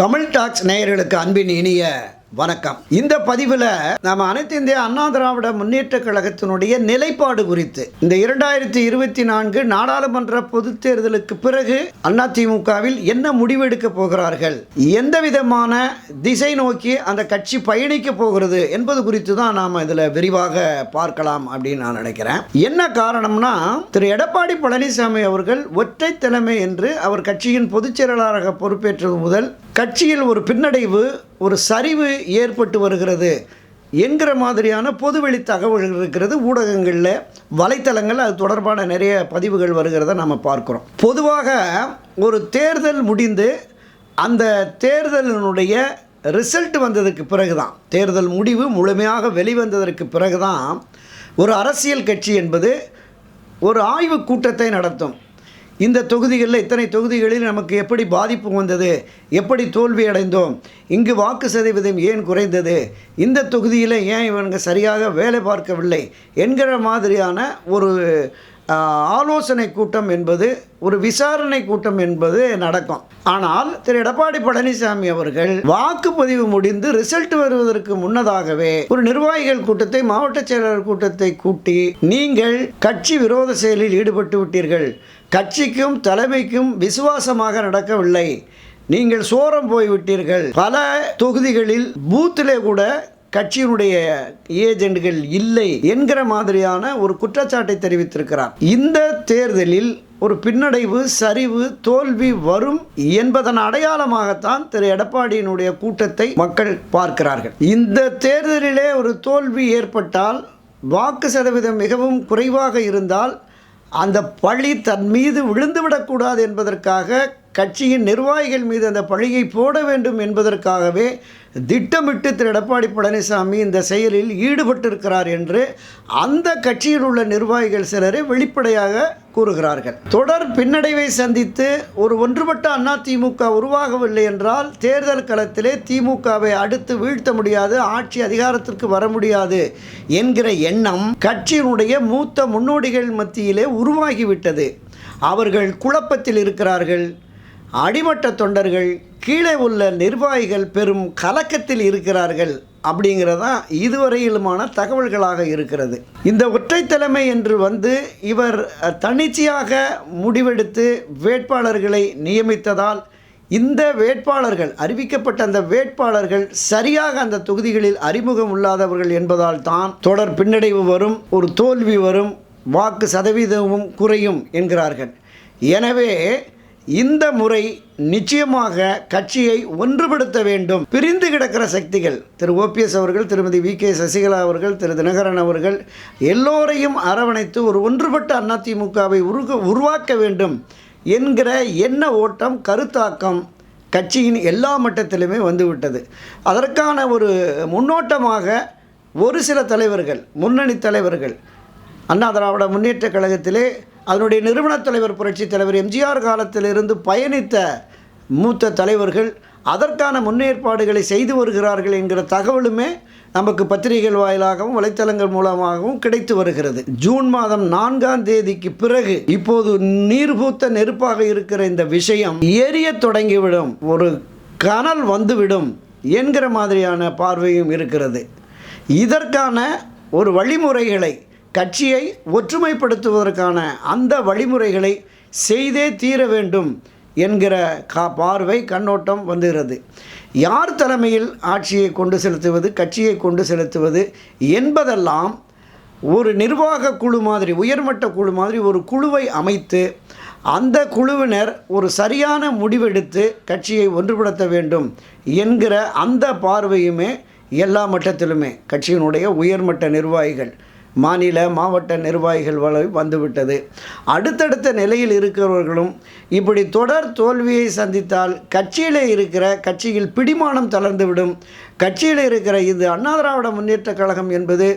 Tamil tax நேயர்களுக்கு அன்பின் இனிய வணக்கம். இந்த பதிவில் நாம் அனைத்து இந்திய அண்ணா திராவிட முன்னேற்ற கழகத்தினுடைய நிலைப்பாடு குறித்து இந்த 2024 நாடாளுமன்ற பொதுத் தேர்தலுக்கு பிறகு அதிமுகவில் என்ன முடிவெடுக்க போகிறார்கள், எந்த விதமான திசை நோக்கி அந்த கட்சி பயணிக்க போகிறது என்பது குறித்து தான் நாம் இதில் விரிவாக பார்க்கலாம் அப்படின்னு நான் நினைக்கிறேன். என்ன காரணம்னா, திரு எடப்பாடி பழனிசாமி அவர்கள் ஒற்றை தலைமை என்று அவர் கட்சியின் பொதுச் செயலாளராக பொறுப்பேற்றது முதல் கட்சியில் ஒரு பின்னடைவு, ஒரு சரிவு ஏற்பட்டு வருகிறது என்கிற மாதிரியான பொதுவெளி தகவல்கள் இருக்கிறது. ஊடகங்களில், வலைத்தளங்கள் அது தொடர்பான நிறைய பதிவுகள் வருகிறத நம்ம பார்க்குறோம். பொதுவாக ஒரு தேர்தல் முடிந்து அந்த தேர்தலினுடைய ரிசல்ட் வந்ததுக்கு பிறகு தான், தேர்தல் முடிவு முழுமையாக வெளிவந்ததற்கு பிறகு தான் ஒரு அரசியல் கட்சி என்பது ஒரு ஆய்வு கூட்டத்தை நடத்தும். இந்த தொகுதிகளில், இத்தனை தொகுதிகளில் நமக்கு எப்படி பாதிப்பு வந்தது, எப்படி தோல்வி அடைந்தோம், இங்கு வாக்கு சதவீதம் ஏன் குறைந்தது, இந்த தொகுதியில் ஏன் இவங்க சரியாக வேலை பார்க்கவில்லை என்கிற மாதிரியான ஒரு ஆலோசனை கூட்டம் என்பது, ஒரு விசாரணை கூட்டம் என்பது நடக்கும். ஆனால் திரு எடப்பாடி பழனிசாமி அவர்கள் வாக்குப்பதிவு முடிந்து ரிசல்ட் வருவதற்கு முன்னதாகவே ஒரு நிர்வாகிகள் கூட்டத்தை, மாவட்ட செயலாளர் கூட்டத்தை கூட்டி, நீங்கள் கட்சி விரோத செயலில் ஈடுபட்டு விட்டீர்கள், கட்சிக்கும் தலைமைக்கும் விசுவாசமாக நடக்கவில்லை, நீங்கள் சோரம் போய்விட்டீர்கள், பல தொகுதிகளில் பூத்திலே கூட கட்சியினுடைய ஏஜெண்டுகள் இல்லை என்கிற மாதிரியான ஒரு குற்றச்சாட்டை தெரிவித்திருக்கிறார். இந்த தேர்தலில் ஒரு பின்னடைவு, சரிவு, தோல்வி வரும் என்பதன் அடையாளமாகத்தான் திரு எடப்பாடியினுடைய கூட்டத்தை மக்கள் பார்க்கிறார்கள். இந்த தேர்தலிலே ஒரு தோல்வி ஏற்பட்டால், வாக்கு சதவீதம் மிகவும் குறைவாக இருந்தால் அந்த பழி தன் மீது விழுந்துவிடக்கூடாது என்பதற்காக கட்சியின் நிர்வாகிகள் மீது அந்த பழியை போட வேண்டும் என்பதற்காகவே திட்டமிட்டு திரு எடப்பாடி பழனிசாமி இந்த செயலில் ஈடுபட்டிருக்கிறார் என்று அந்த கட்சியில் உள்ள நிர்வாகிகள் சிலரை வெளிப்படையாக கூறுகிறார்கள். தொடர் பின்னடைவை சந்தித்து ஒரு ஒன்றுபட்ட அதிமுக உருவாகவில்லை என்றால் தேர்தல் களத்திலே திமுகவை அடுத்து வீழ்த்த முடியாது, ஆட்சி அதிகாரத்திற்கு வர முடியாது என்கிற எண்ணம் கட்சியினுடைய மூத்த முன்னோடிகள் மத்தியிலே உருவாகிவிட்டது. அவர்கள் குழப்பத்தில் இருக்கிறார்கள். அடிமட்ட தொண்டர்கள், கீழே உள்ள நிர்வாகிகள் பெரும் கலக்கத்தில் இருக்கிறார்கள் அப்படிங்கிறதான் இதுவரையிலுமான தகவல்களாக இருக்கிறது. இந்த ஒற்றை தலைமை என்று இவர் தன்னிச்சையாக முடிவெடுத்து வேட்பாளர்களை நியமித்ததால் இந்த வேட்பாளர்கள், அறிவிக்கப்பட்ட அந்த வேட்பாளர்கள் சரியாக அந்த தொகுதிகளில் அறிமுகம் இல்லாதவர்கள் என்பதால் தான் தொடர் பின்னடைவு வரும், ஒரு தோல்வி வரும், வாக்கு சதவீதமும் குறையும் என்கிறார்கள். எனவே இந்த முறை நிச்சயமாக கட்சியை ஒன்றுபடுத்த வேண்டும். பிரிந்து கிடக்கிற சக்திகள், திரு ஓபிஎஸ் அவர்கள், திருமதி வி.கே. சசிகலா அவர்கள், திரு தினகரன் அவர்கள் எல்லோரையும் அரவணைத்து ஒரு ஒன்றுபட்ட அதிமுகவை உருவாக்க வேண்டும் என்கிற எண்ண ஓட்டம், கருத்தாக்கம் கட்சியின் எல்லா மட்டத்திலுமே வந்துவிட்டது. அதற்கான ஒரு முன்னோட்டமாக ஒரு சில தலைவர்கள், முன்னணி தலைவர்கள், அண்ணா திராவிட முன்னேற்ற கழகத்திலே அதனுடைய நிறுவனத் தலைவர், புரட்சி தலைவர் எம்ஜிஆர் காலத்திலிருந்து பயணித்த மூத்த தலைவர்கள் அதற்கான முன்னேற்பாடுகளை செய்து வருகிறார்கள் என்கிற தகவலுமே நமக்கு பத்திரிகைகள் வாயிலாகவும் வலைத்தளங்கள் மூலமாகவும் கிடைத்து வருகிறது. ஜூன் மாதம் 4ஆம் தேதிக்கு பிறகு இப்போது நீர்பூத்த நெருப்பாக இருக்கிற இந்த விஷயம் எரிய தொடங்கிவிடும், ஒரு கனல் வந்துவிடும் என்கிற மாதிரியான பார்வையும் இருக்கிறது. இதற்கான ஒரு வழிமுறைகளை, கட்சியை ஒற்றுமைப்படுத்துவதற்கான அந்த வழிமுறைகளை செய்தே தீர வேண்டும் என்கிற பார்வை, கண்ணோட்டம் வந்துகிறது. யார் தலைமையில் ஆட்சியை கொண்டு செலுத்துவது, கட்சியை கொண்டு செலுத்துவது என்பதெல்லாம் ஒரு நிர்வாக குழு மாதிரி, உயர்மட்ட குழு மாதிரி ஒரு குழுவை அமைத்து அந்த குழுவினர் ஒரு சரியான முடிவெடுத்து கட்சியை ஒன்றுபடுத்த வேண்டும் என்கிற அந்த பார்வையுமே எல்லா மட்டத்திலுமே கட்சியினுடைய உயர்மட்ட நிர்வாகிகள், மாநில மாவட்ட நிர்வாகிகள் வந்துவிட்டது. அடுத்தடுத்த நிலையில் இருக்கிறவர்களும் இப்படி தொடர் தோல்வியை சந்தித்தால் கட்சியில் பிடிமானம் தளர்ந்துவிடும். கட்சியில் இருக்கிற இது அண்ணா திராவிட முன்னேற்ற கழகம் என்பது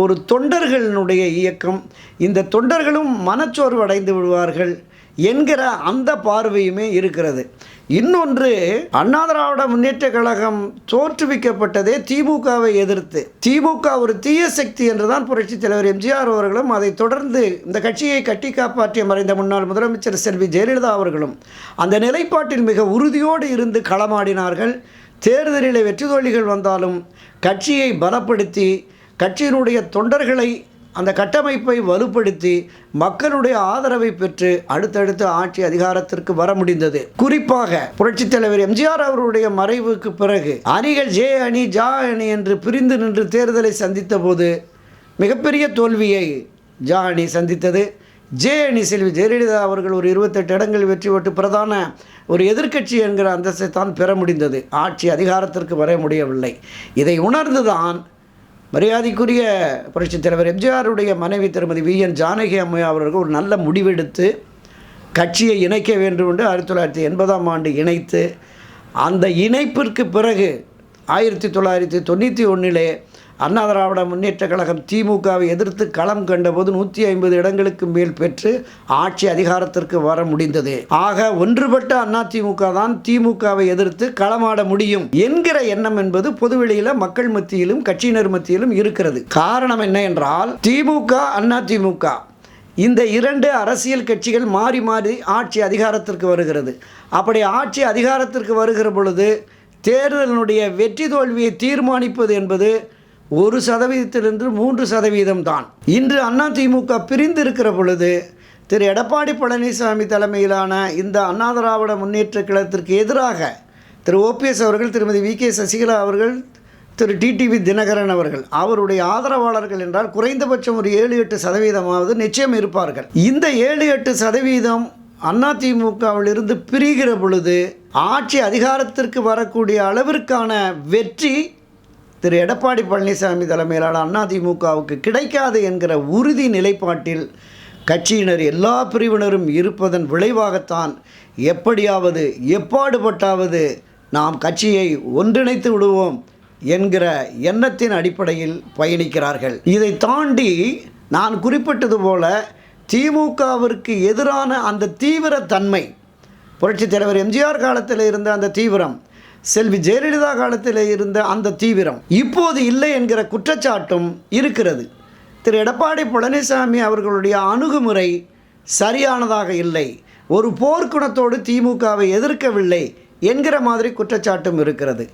ஒரு தொண்டர்களினுடைய இயக்கம், இந்த தொண்டர்களும் மனச்சோர்வு அடைந்து விடுவார்கள் என்கிற அந்த பார்வையுமே இருக்கிறது. இன்னொன்று, அண்ணா திராவிட முன்னேற்ற கழகம் தோற்றுவிக்கப்பட்டதே திமுகவை எதிர்த்து. திமுக ஒரு தீய சக்தி என்றுதான் புரட்சித் தலைவர் எம்ஜிஆர் அவர்களும், அதை தொடர்ந்து இந்த கட்சியை கட்டி காப்பாற்றிய மறைந்த முன்னாள் முதலமைச்சர் செல்வி ஜெயலலிதா அவர்களும் அந்த நிலைப்பாட்டில் மிக உறுதியோடு இருந்து களமாடினார்கள். தேர்தலில் வெற்றி தோல்விகள் வந்தாலும் கட்சியை பலப்படுத்தி, கட்சியினுடைய தொண்டர்களை, அந்த கட்டமைப்பை வலுப்படுத்தி, மக்களுடைய ஆதரவை பெற்று அடுத்தடுத்து ஆட்சி அதிகாரத்திற்கு வர முடிந்தது. குறிப்பாக புரட்சித் தலைவர் எம்ஜிஆர் அவருடைய மறைவுக்கு பிறகு அணிகள் ஜே அணி, ஜா அணி என்று பிரிந்து நின்று தேர்தலை சந்தித்த போது மிகப்பெரிய தோல்வியை ஜா அணி சந்தித்தது. ஜே அணி செல்வி ஜெயலலிதா அவர்கள் ஒரு 28 இடங்கள் வெற்றி பெற்று பிரதான ஒரு எதிர்க்கட்சி என்கிற அந்தஸ்தை தான் பெற முடிந்தது. ஆட்சி அதிகாரத்திற்கு வர முடியவில்லை. இதை உணர்ந்துதான் மரியாதைக்குரிய புரட்சித் தலைவர் எம்ஜிஆருடைய மனைவி திருமதி VN ஜானகி அம்மையார் அவர்கள் ஒரு நல்ல முடிவெடுத்து கட்சியை இணைக்க வேண்டும் என்று 1980ஆம் ஆண்டு இணைத்து, அந்த இணைப்பிற்கு பிறகு 1991 அண்ணா திராவிட முன்னேற்ற கழகம் திமுகவை எதிர்த்து களம் கண்டபோது 150 இடங்களுக்கு மேல் பெற்று ஆட்சி அதிகாரத்திற்கு வர முடிந்தது. ஆக ஒன்றுபட்ட அதிமுக தான் திமுகவை எதிர்த்து களமாட முடியும் என்கிற எண்ணம் என்பது பொதுவெளியில் மக்கள் மத்தியிலும் கட்சியினர் மத்தியிலும் இருக்கிறது. காரணம் என்ன என்றால், திமுக அதிமுக இந்த 2 அரசியல் கட்சிகள் மாறி மாறி ஆட்சி அதிகாரத்திற்கு வருகிறது. அப்படி ஆட்சி அதிகாரத்திற்கு வருகிற பொழுது தேர்தலினுடைய வெற்றி தோல்வியை தீர்மானிப்பது என்பது 1% 3% தான். இன்று அதிமுக பிரிந்து இருக்கிற பொழுது திரு எடப்பாடி பழனிசாமி தலைமையிலான இந்த அண்ணா திராவிட முன்னேற்ற கழகத்திற்கு எதிராக திரு OPS அவர்கள், திருமதி VK சசிகலா அவர்கள், திரு TTV தினகரன் அவர்கள், அவருடைய ஆதரவாளர்கள் என்றால் குறைந்தபட்சம் ஒரு 7-8% நிச்சயம் இருப்பார்கள். இந்த 7-8% அதிமுகவிலிருந்து பிரிகிற பொழுது ஆட்சி அதிகாரத்திற்கு வரக்கூடிய அளவிற்கான வெற்றி திரு எடப்பாடி பழனிசாமி தலைமையிலான அதிமுகவுக்கு கிடைக்காது என்கிற உறுதி நிலைப்பாட்டில் கட்சியினர் எல்லா பிரிவினரும் இருப்பதன் விளைவாகத்தான் எப்படியாவது எப்பாடுபட்டாவது நாம் கட்சியை ஒன்றிணைத்து விடுவோம் என்கிற எண்ணத்தின் அடிப்படையில் பயணிக்கிறார்கள். இதை தாண்டி நான் குறிப்பிட்டது போல திமுகவிற்கு எதிரான அந்த தீவிரத்தன்மை, புரட்சித் தலைவர் எம்ஜிஆர் காலத்தில் இருந்த அந்த தீவிரம், செல்வி ஜெயலலிதா காலத்தில் இருந்த அந்த தீவிரம் இப்போது இல்லை என்கிற குற்றச்சாட்டும் இருக்கிறது. திரு எடப்பாடி பழனிசாமி அவர்களுடைய அணுகுமுறை சரியானதாக இல்லை, ஒரு போர்க்குணத்தோடு திமுகவை எதிர்க்கவில்லை என்கிற மாதிரி குற்றச்சாட்டும் இருக்கிறது.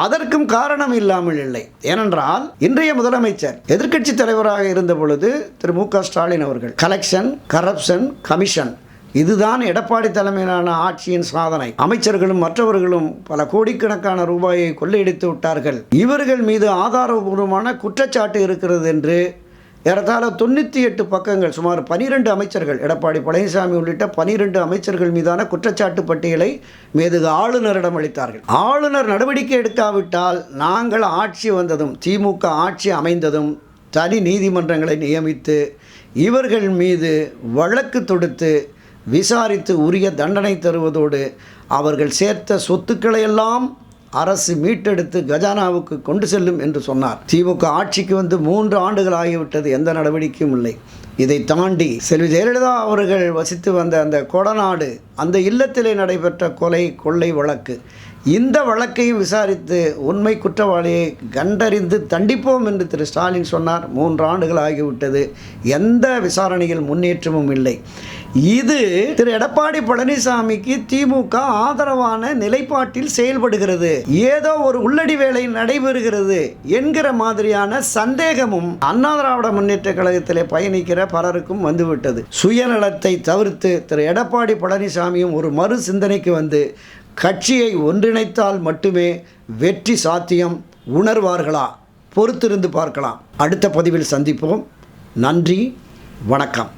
அதற்கும் காரணம் இல்லாமல் இல்லை. ஏனென்றால் இன்றைய முதலமைச்சர் எதிர்க்கட்சி தலைவராக இருந்த பொழுது திரு MK ஸ்டாலின் அவர்கள் கலெக்ஷன், கரப்ஷன், கமிஷன், இதுதான் எடப்பாடி தலைமையிலான ஆட்சியின் சாதனை. அமைச்சர்களும் மற்றவர்களும் பல கோடிக்கணக்கான ரூபாயை கொள்ளையடித்து விட்டார்கள், இவர்கள் மீது ஆதாரபூர்வமான குற்றச்சாட்டு இருக்கிறது என்று ஏறத்தாழ 98 பக்கங்கள், சுமார் 12 அமைச்சர்கள், எடப்பாடி பழனிசாமி உள்ளிட்ட 12 அமைச்சர்கள் மீதான குற்றச்சாட்டு பட்டியலை மேதகு ஆளுநரிடம் அளித்தார்கள். ஆளுநர் நடவடிக்கை எடுக்காவிட்டால் நாங்கள் ஆட்சி வந்ததும், திமுக ஆட்சி அமைந்ததும் தனி நீதிமன்றங்களை நியமித்து இவர்கள் மீது வழக்கு தொடுத்து விசாரித்து உரிய தண்டனை தருவதோடு அவர்கள் சேர்த்த சொத்துக்களை எல்லாம் அரசு மீட்டெடுத்து கஜானாவுக்கு கொண்டு செல்லும் என்று சொன்னார். திமுக ஆட்சிக்கு வந்து 3 ஆண்டுகள் ஆகிவிட்டது, எந்த நடவடிக்கையும் இல்லை. இதை தாண்டி செல்வி ஜெயலலிதா அவர்கள் வசித்து வந்த அந்த கொடநாடு, அந்த இல்லத்திலே நடைபெற்ற கொலை கொள்ளை வழக்கு, இந்த வழக்கையும் விசாரித்து உண்மை குற்றவாளியை கண்டறிந்து தண்டிப்போம் என்று திரு ஸ்டாலின் சொன்னார். 3 ஆண்டுகள் ஆகிவிட்டது, எந்த விசாரணையில் முன்னேற்றமும் இல்லை. இது திரு எடப்பாடி பழனிசாமிக்கு திமுக ஆதரவான நிலைப்பாட்டில் செயல்படுகிறது, ஏதோ ஒரு உள்ளடி வேலை நடைபெறுகிறது என்கிற மாதிரியான சந்தேகமும் அண்ணா திராவிட முன்னேற்ற கழகத்திலே பயணிக்கிற பலருக்கும் வந்துவிட்டது. சுயநலத்தை தவிர்த்து திரு எடப்பாடி பழனிசாமியும் ஒரு மறு சிந்தனைக்கு வந்து கட்சியை ஒன்றிணைத்தால் மட்டுமே வெற்றி சாத்தியம் உணர்வார்களா? பொறுத்திருந்து பார்க்கலாம். அடுத்த பதிவில் சந்திப்போம். நன்றி, வணக்கம்.